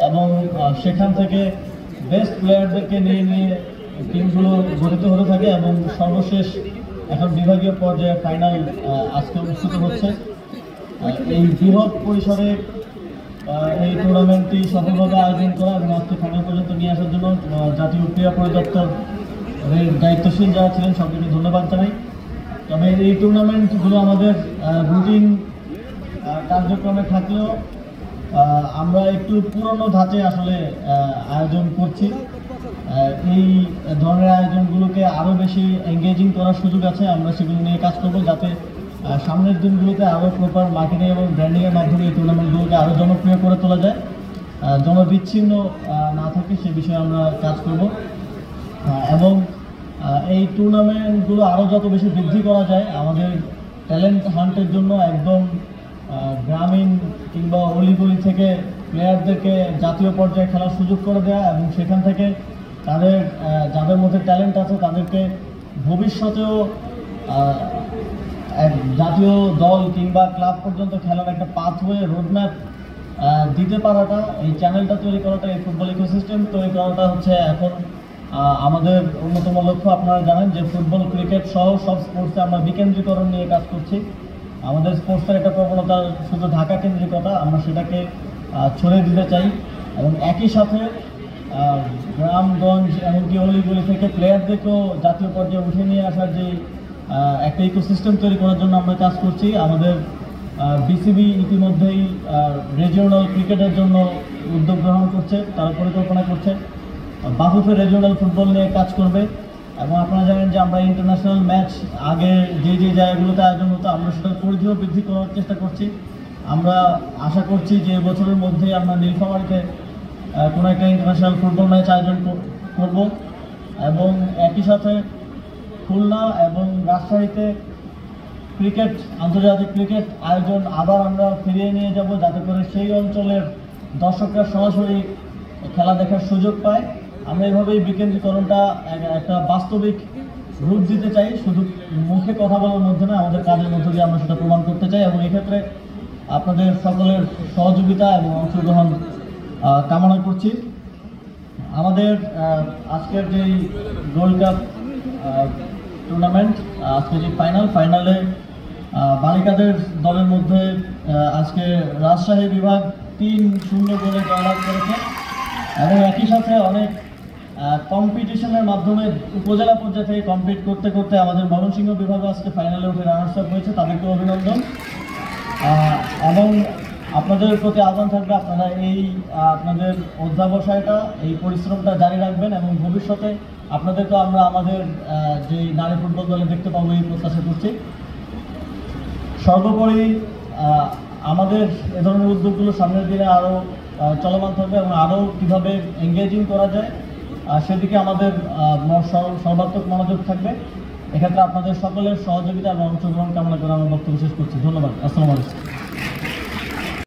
এবং সেখান থেকে বেস্ট প্লেয়ারদেরকে নিয়ে টিমগুলো গঠিত হতে থাকে এবং সর্বশেষ এখন বিভাগীয় পর্যায়ে ফাইনাল আজকে অনুষ্ঠিত হচ্ছে। এই বৃহৎ পরিসরে এই টুর্নামেন্টটি সফলভাবে আয়োজন করা এবং আজকে ফাইনাল পর্যন্ত নিয়ে আসার জন্য জাতীয় ক্রীড়া পরিদপ্তর দায়িত্বশীল যারা ছিলেন সবাইকে ধন্যবাদ জানাই। তবে এই টুর্নামেন্টগুলো আমাদের রুটিন কার্যক্রমে থাকলেও আমরা একটু পুরনো ধাঁচে আসলে আয়োজন করছি। এই ধরনের আয়োজনগুলোকে আরও বেশি এঙ্গেজিং করার সুযোগ আছে, আমরা সেগুলো নিয়ে কাজ করব যাতে সামনের দিনগুলোতে আরও প্রপার মার্কেটিং এবং ব্র্যান্ডিংয়ের মাধ্যমে এই টুর্নামেন্টগুলোকে আরও জনপ্রিয় করে তোলা যায়, জনবিচ্ছিন্ন না থাকে সে বিষয়ে আমরা কাজ করব। এবং এই টুর্নামেন্টগুলো আরও যত বেশি বৃদ্ধি করা যায়, আমাদের ট্যালেন্ট হান্টের জন্য একদম গ্রামীণ কিংবা অলিগলি থেকে প্লেয়ারদেরকে জাতীয় পর্যায়ে খেলার সুযোগ করে দেওয়া এবং সেখান থেকে তাদের যাদের মধ্যে ট্যালেন্ট আছে তাদেরকে ভবিষ্যতেও জাতীয় দল কিংবা ক্লাব পর্যন্ত খেলার একটা পাথওয়ে রোডম্যাপ দিতে পারাটা, এই চ্যানেলটা তৈরি করাটা, এই ফুটবল ইকোসিস্টেম তৈরি করাটা হচ্ছে এখন আমাদের অন্যতম লক্ষ্য। আপনারা জানেন যে ফুটবল, ক্রিকেট সহ সব স্পোর্টসে আমরা বিকেন্দ্রীকরণ নিয়ে কাজ করছি। আমাদের স্পোর্টসের একটা প্রবণতা শুধু ঢাকা কেন্দ্রিকতা, আমরা সেটাকে ছড়িয়ে দিতে চাই এবং একই সাথে গ্রামগঞ্জ এমনকি অলিগলি থেকে প্লেয়ারদেরকেও জাতীয় পর্যায়ে উঠে নিয়ে আসার যে একটা ইকোসিস্টেম তৈরি করার জন্য আমরা কাজ করছি। আমাদের বিসিবি ইতিমধ্যেই রিজিওনাল ক্রিকেটের জন্য উদ্যোগ গ্রহণ করছে, তারা পরিকল্পনা করছে। বাফুফে রিজিওনাল ফুটবল নিয়ে কাজ করবে এবং আপনারা জানেন যে আমরা ইন্টারন্যাশনাল ম্যাচ আগে যে জায়গাগুলোতে আয়োজন হতো আমরা সেটার পরিধিও বৃদ্ধি করার চেষ্টা করছি। আমরা আশা করছি যে বছরের মধ্যেই আমরা নীলফামারীতে কোনো একটা ইন্টারন্যাশনাল ফুটবল ম্যাচ আয়োজন করব এবং একই সাথে খুলনা এবং রাজশাহীতে ক্রিকেট, আন্তর্জাতিক ক্রিকেট আয়োজন আবার আমরা ফিরিয়ে নিয়ে যাব, যাতে করে সেই অঞ্চলের দর্শকরা সরাসরি খেলা দেখার সুযোগ পায়। আমরা এভাবেই বিকেন্দ্রীকরণটা একটা বাস্তবিক রূপ দিতে চাই, শুধু মুখে কথা বলার মধ্যে না, আমাদের কাজের মধ্যে দিয়ে আমরা সেটা প্রমাণ করতে চাই এবং এক্ষেত্রে আপনাদের সকলের সহযোগিতা এবং অংশগ্রহণ কামনা করছি। আমাদের আজকের যেই গোল্ড কাপ টুর্নামেন্ট, আজকে যে ফাইনালে বালিকাদের দলের মধ্যে আজকে রাজশাহী বিভাগ 3-0 গোলে জয়লাভ করেছে এবং একই সাথে অনেক কম্পিটিশনের মাধ্যমে উপজেলা পর্যায়ে থেকে কম্পিট করতে করতে আমাদের ময়মনসিংহ বিভাগও আজকে ফাইনালে উঠে রানার্স আপ হয়েছে, তাদেরকে অভিনন্দন। এবং আপনাদের প্রতি আহ্বান থাকবে আপনারা এই আপনাদের অধ্যাবসায়টা, এই পরিশ্রমটা জারি রাখবেন এবং ভবিষ্যতে আপনাদেরকে আমরা আমাদের যে নারী ফুটবল দলে দেখতে পাবো এই প্রত্যাশা করছি। সর্বোপরি আমাদের এ ধরনের উদ্যোগগুলো সামনের দিনে আরও চলমান থাকবে এবং আরও কীভাবে এঙ্গেজিং করা যায় সেদিকে আমাদের সর্বাত্মক মনোযোগ থাকবে। এক্ষেত্রে আপনাদের সকলের সহযোগিতা এবং অংশগ্রহণ কামনা করে আমার বক্তব্য শেষ করছি। ধন্যবাদ। আসসালামু আলাইকুম।